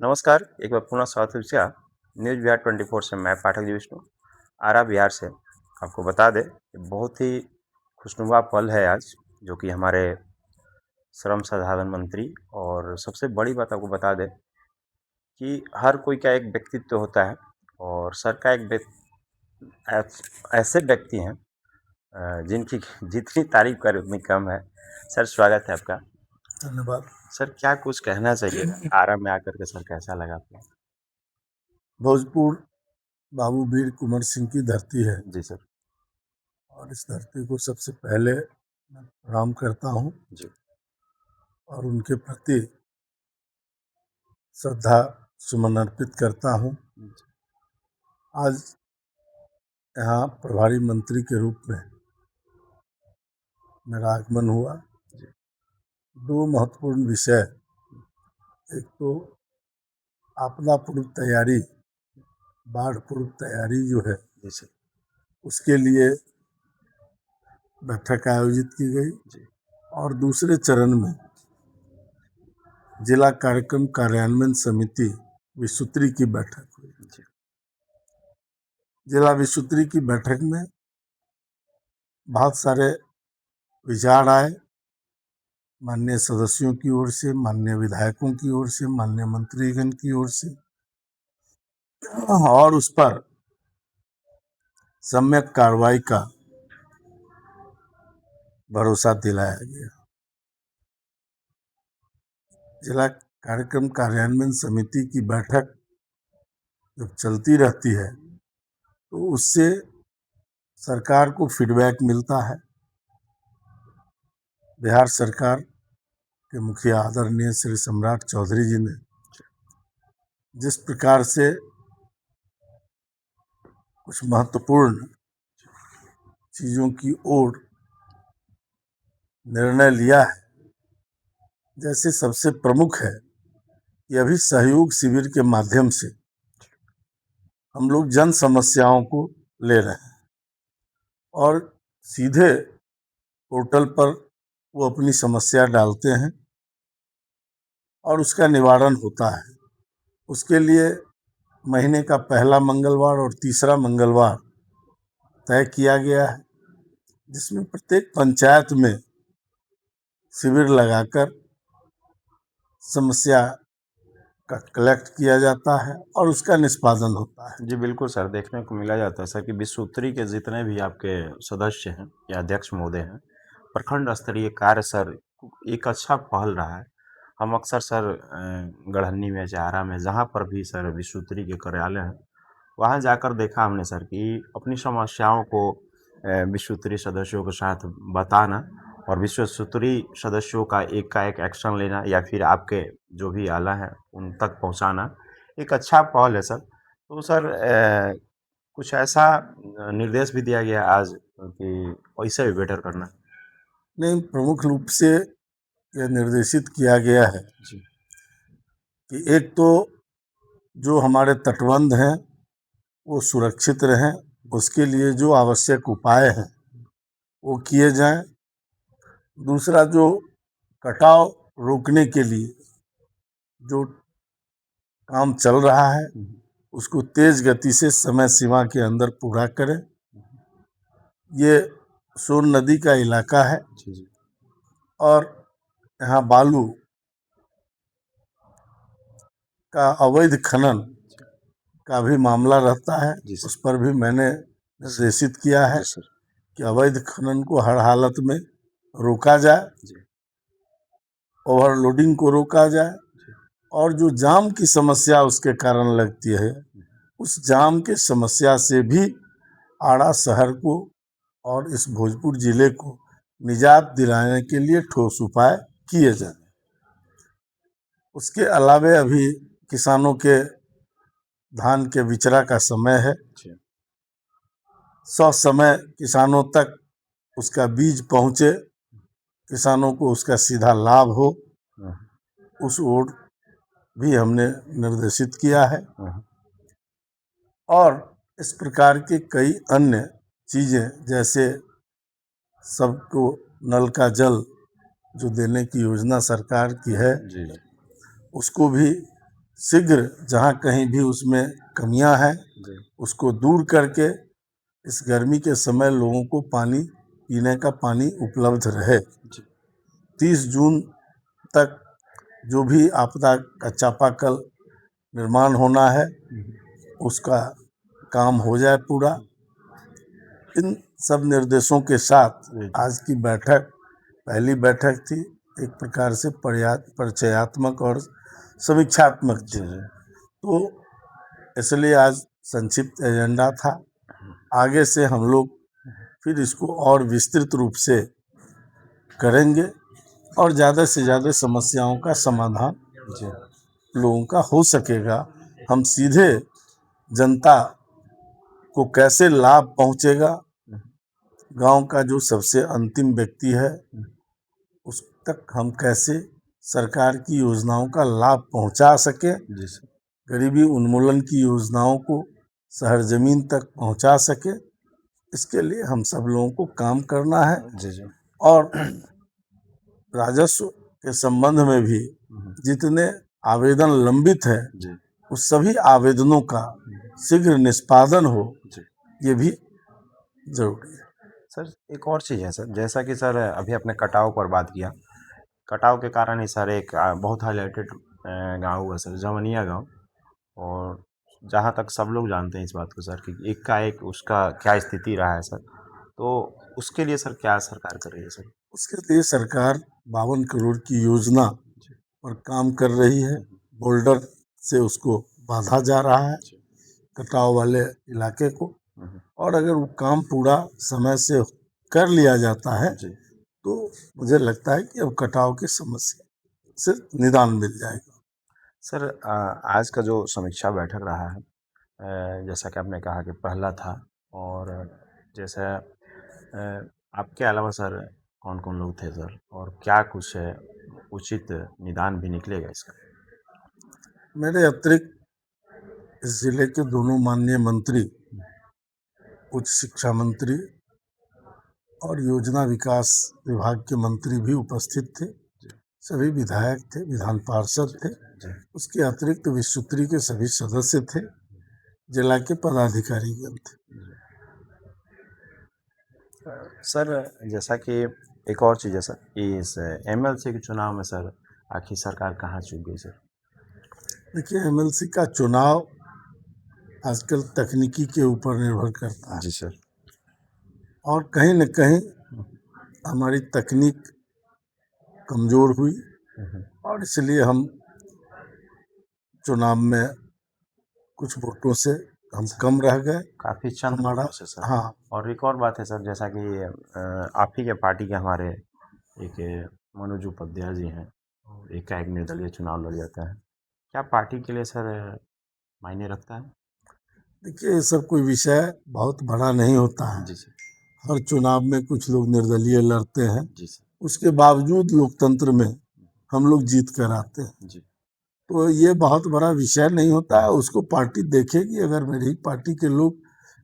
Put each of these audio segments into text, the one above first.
नमस्कार, एक बार पुनः स्वागत है आपका न्यूज़ बिहार 24 से मैं पाठक जी विष्णु, आरा बिहार से। आपको बता दें कि बहुत ही खुशनुमा पल है आज, जो कि हमारे श्रम संसाधन मंत्री और सबसे बड़ी बात आपको बता दें कि हर कोई का एक व्यक्तित्व होता है और सर का एक ऐसे व्यक्ति हैं जिनकी जितनी तारीफ़ करें उतनी कम है। सर स्वागत है आपका। धन्यवाद। सर क्या कुछ कहना चाहिए आरा में आकर के सर कैसा लगा आपको? भोजपुर बाबू वीर कुंवर सिंह की धरती है जी सर। और इस धरती को सबसे पहले मैं प्रणाम करता हूँ जी। और उनके प्रति श्रद्धा सुमन अर्पित करता हूँ। आज यहाँ प्रभारी मंत्री के रूप में मेरा आगमन हुआ। दो महत्वपूर्ण विषय, एक तो आपदा पूर्व तैयारी, बाढ़ पूर्व तैयारी जो है जी सर। उसके लिए बैठक आयोजित की गई जी। और दूसरे चरण में जिला कार्यक्रम कार्यान्वयन समिति विसूत्री की बैठक हुई। जी। जिला विसूत्री की बैठक में बहुत सारे विचार आए, माननीय सदस्यों की ओर से, माननीय विधायकों की ओर से, माननीय मंत्रीगण की ओर से, और उस पर सम्यक कार्रवाई का भरोसा दिलाया गया। जिला कार्यक्रम कार्यान्वयन समिति की बैठक जब चलती रहती है तो उससे सरकार को फीडबैक मिलता है। बिहार सरकार के मुखिया आदरणीय श्री सम्राट चौधरी जी ने जिस प्रकार से कुछ महत्वपूर्ण चीज़ों की ओर निर्णय लिया है, जैसे सबसे प्रमुख है कि अभी सहयोग शिविर के माध्यम से हम लोग जन समस्याओं को ले रहे हैं और सीधे पोर्टल पर वो अपनी समस्या डालते हैं और उसका निवारण होता है। उसके लिए महीने का पहला मंगलवार और तीसरा मंगलवार तय किया गया है, जिसमें प्रत्येक पंचायत में शिविर लगाकर समस्या का कलेक्ट किया जाता है और उसका निष्पादन होता है। जी बिल्कुल सर, देखने को मिला जाता है सर कि विसूत्री के जितने भी आपके सदस्य हैं या अध्यक्ष महोदय हैं, प्रखंड स्तरीय कार्य सर एक अच्छा पहल रहा है। हम अक्सर सर गढ़हन्नी में, आरा में, जहाँ पर भी सर विसूत्री के कार्यालय हैं, वहाँ जाकर देखा हमने सर कि अपनी समस्याओं को विसूत्री सदस्यों के साथ बताना और विसूत्री सदस्यों का एक एक्शन लेना या फिर आपके जो भी आला हैं उन तक पहुँचाना एक अच्छा पहल है सर। तो सर कुछ ऐसा निर्देश भी दिया गया आज कि वैसे भी बेटर करना। नहीं, प्रमुख रूप से यह निर्देशित किया गया है जी। कि एक तो जो हमारे तटबंध हैं वो सुरक्षित रहें, उसके लिए जो आवश्यक उपाय हैं वो किए जाएं। दूसरा, जो कटाव रोकने के लिए जो काम चल रहा है उसको तेज गति से समय सीमा के अंदर पूरा करें। ये सोन नदी का इलाका है जी जी। और यहाँ बालू का अवैध खनन का भी मामला रहता है, जी सर। उस पर भी मैंने निर्देशित किया है जी सर। कि अवैध खनन को हर हालत में रोका जाए, जी। ओवरलोडिंग को रोका जाए और जो जाम की समस्या उसके कारण लगती है उस जाम के समस्या से भी आरा शहर को और इस भोजपुर जिले को निजात दिलाने के लिए ठोस उपाय किए जाए। उसके अलावे अभी किसानों के धान के बिचरा का समय है, समय किसानों तक उसका बीज पहुँचे, किसानों को उसका सीधा लाभ हो, उस ओर भी हमने निर्देशित किया है। और इस प्रकार के कई अन्य चीज़ें, जैसे सबको नल का जल जो देने की योजना सरकार की है जी जी। उसको भी शीघ्र जहाँ कहीं भी उसमें कमियां हैं जी उसको दूर करके इस गर्मी के समय लोगों को पानी पीने का पानी उपलब्ध रहे। जी 30 जून तक जो भी आपदा का चापाकल निर्माण होना है उसका काम हो जाए पूरा। इन सब निर्देशों के साथ जी आज की बैठक पहली बैठक थी, एक प्रकार से परिचयात्मक और समीक्षात्मक जी थी। जी तो इसलिए आज संक्षिप्त एजेंडा था। आगे से हम लोग फिर इसको और विस्तृत रूप से करेंगे और ज़्यादा से ज़्यादा समस्याओं का समाधान जी लोगों का हो सकेगा। हम सीधे जनता को कैसे लाभ पहुंचेगा, गांव का जो सबसे अंतिम व्यक्ति है उस तक हम कैसे सरकार की योजनाओं का लाभ पहुंचा सके, जी सर गरीबी उन्मूलन की योजनाओं को शहर जमीन तक पहुंचा सके, इसके लिए हम सब लोगों को काम करना है। जी जी और राजस्व के संबंध में भी जितने आवेदन लंबित है जी उस सभी आवेदनों का शीघ्र निष्पादन हो, जी ये भी जरूरी है। सर एक और चीज़ है सर, जैसा कि सर अभी आपने कटाव पर बात किया, कटाव के कारण ही सर एक बहुत हाईलाइटेड गाँव है सर, जवनिया गाँव। और जहाँ तक सब लोग जानते हैं इस बात को सर कि एक उसका क्या स्थिति रहा है सर, तो उसके लिए सर क्या सरकार कर रही है सर? उसके लिए सरकार 52 करोड़ की योजना जी पर काम कर रही है। बोल्डर से उसको बांधा जा रहा है जी कटाव वाले इलाके को, हम्म, और अगर वो काम पूरा समय से कर लिया जाता है जी तो मुझे लगता है कि अब कटाव की समस्या से निदान मिल जाएगा। सर आज का जो समीक्षा बैठक रहा है, जैसा कि आपने कहा कि पहला था, और जैसा आपके अलावा सर कौन कौन लोग थे सर, और क्या कुछ उचित निदान भी निकलेगा इसका? मेरे अतिरिक्त इस जिले के दोनों माननीय मंत्री, उच्च शिक्षा मंत्री और योजना विकास विभाग के मंत्री भी उपस्थित थे। जी सभी विधायक थे, विधान पार्षद थे। जी उसके अतिरिक्त विश्वत्री के सभी सदस्य थे, जिला के पदाधिकारीगण थे। सर जैसा कि एक और चीज़ है सर, इस एमएलसी के चुनाव में सर आखिर सरकार कहाँ चूक गई सर? देखिए, एमएलसी का चुनाव आजकल तकनीकी के ऊपर निर्भर करता है जी सर और कहीं न कहीं हमारी तकनीक कमजोर हुई और इसलिए हम चुनाव में कुछ वोटों से हम कम रह गए। काफ़ी चंद हमारा वोटों से सर। हाँ, और एक और बात है सर, जैसा कि आप ही के पार्टी के हमारे एक मनोज उपाध्याय जी हैं, और एकाएक निर्दलीय चुनाव लड़ जाता है, क्या पार्टी के लिए सर मायने रखता है? देखिए ये सब कोई विषय बहुत बड़ा नहीं होता है। जी सर हर चुनाव में कुछ लोग निर्दलीय लड़ते हैं, जी सर उसके बावजूद लोकतंत्र में हम लोग जीत कर आते हैं। जी तो ये बहुत बड़ा विषय नहीं होता है, उसको पार्टी देखेगी। अगर मेरी पार्टी के लोग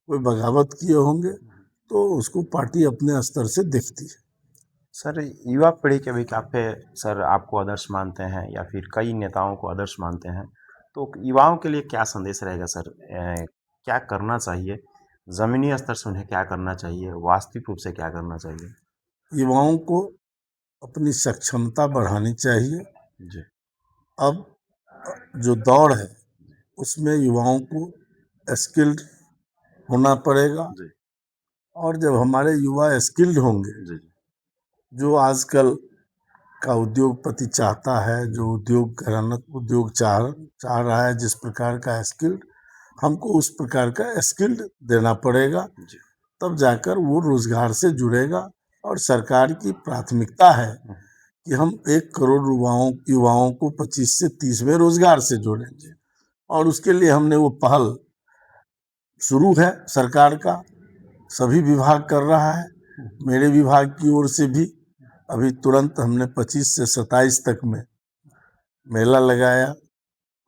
कोई बगावत किए होंगे तो उसको पार्टी अपने स्तर से देखती है। सर युवा पीढ़ी के भी काफ़ी सर आपको आदर्श मानते हैं, या फिर कई नेताओं को आदर्श मानते हैं, तो युवाओं के लिए क्या संदेश रहेगा सर? क्या करना चाहिए ज़मीनी स्तर से, उन्हें क्या करना चाहिए, वास्तविक रूप से क्या करना चाहिए? युवाओं को अपनी सक्षमता बढ़ानी चाहिए। जी अब जो दौड़ है उसमें युवाओं को स्किल्ड होना पड़ेगा जी और जब हमारे युवा स्किल्ड होंगे, जी जो आजकल का उद्योगपति चाहता है, जो उद्योग चाह रहा है, जिस प्रकार का स्किल्ड हमको उस प्रकार का स्किल्ड देना पड़ेगा, जी तब जाकर वो रोजगार से जुड़ेगा। और सरकार की प्राथमिकता है कि हम 1 करोड़ युवाओं को 25 से 30 में रोजगार से जोड़ेंगे और उसके लिए हमने वो पहल शुरू है सरकार का, सभी विभाग कर रहा है। मेरे विभाग की ओर से भी अभी तुरंत हमने 25 से 27 तक में मेला लगाया,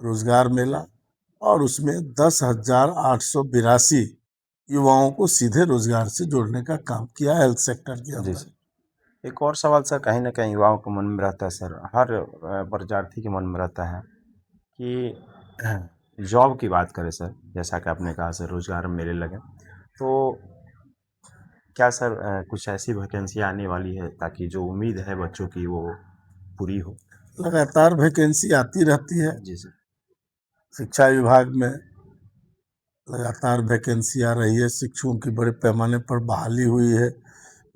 रोजगार मेला, और उसमें 10,882 युवाओं को सीधे रोजगार से जोड़ने का काम किया हेल्थ सेक्टर के जी अंदर। सर। एक और सवाल सर, कहीं न कहीं युवाओं के मन में रहता है सर, हर विद्यार्थी के मन में रहता है कि जॉब की बात करें सर, जैसा कि आपने कहा सर रोज़गार मेले लगे, तो क्या सर कुछ ऐसी वैकेंसी आने वाली है ताकि जो उम्मीद है बच्चों की वो पूरी हो? लगातार वैकेंसी आती रहती है। जी सर। शिक्षा विभाग में लगातार वैकेंसी आ रही है। शिक्षकों की बड़े पैमाने पर बहाली हुई है।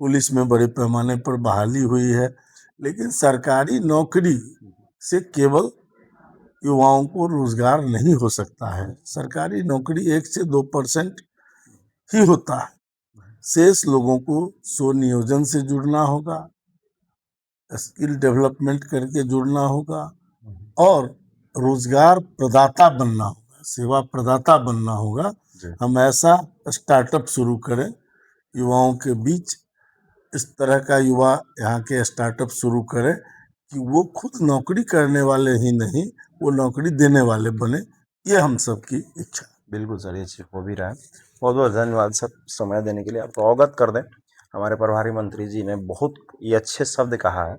पुलिस में बड़े पैमाने पर बहाली हुई है। लेकिन सरकारी नौकरी से केवल युवाओं को रोजगार नहीं हो सकता है। सरकारी नौकरी 1 से 2% ही होता है। शेष लोगों को स्वनियोजन से जुड़ना होगा, स्किल डेवलपमेंट करके जुड़ना होगा और रोजगार प्रदाता बनना होगा, सेवा प्रदाता बनना होगा। जी। हम ऐसा स्टार्टअप शुरू करें युवाओं के बीच, इस तरह का युवा यहाँ के स्टार्टअप शुरू करें कि वो खुद नौकरी करने वाले ही नहीं, वो नौकरी देने वाले बने। ये हम सबकी इच्छा है। बिल्कुल सर, ये चीज़ हो भी रहा है। बहुत बहुत धन्यवाद सर समय देने के लिए। आपको अवगत कर दें, हमारे प्रभारी मंत्री जी ने बहुत ये अच्छे शब्द कहा है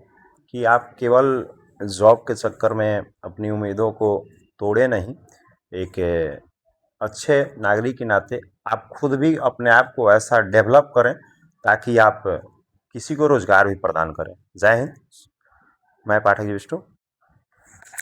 कि आप केवल जॉब के चक्कर में अपनी उम्मीदों को तोड़े नहीं, एक अच्छे नागरिक के नाते आप खुद भी अपने आप को ऐसा डेवलप करें ताकि आप किसी को रोजगार भी प्रदान करें। जय हिंद। मैं पाठक जी विष्णु।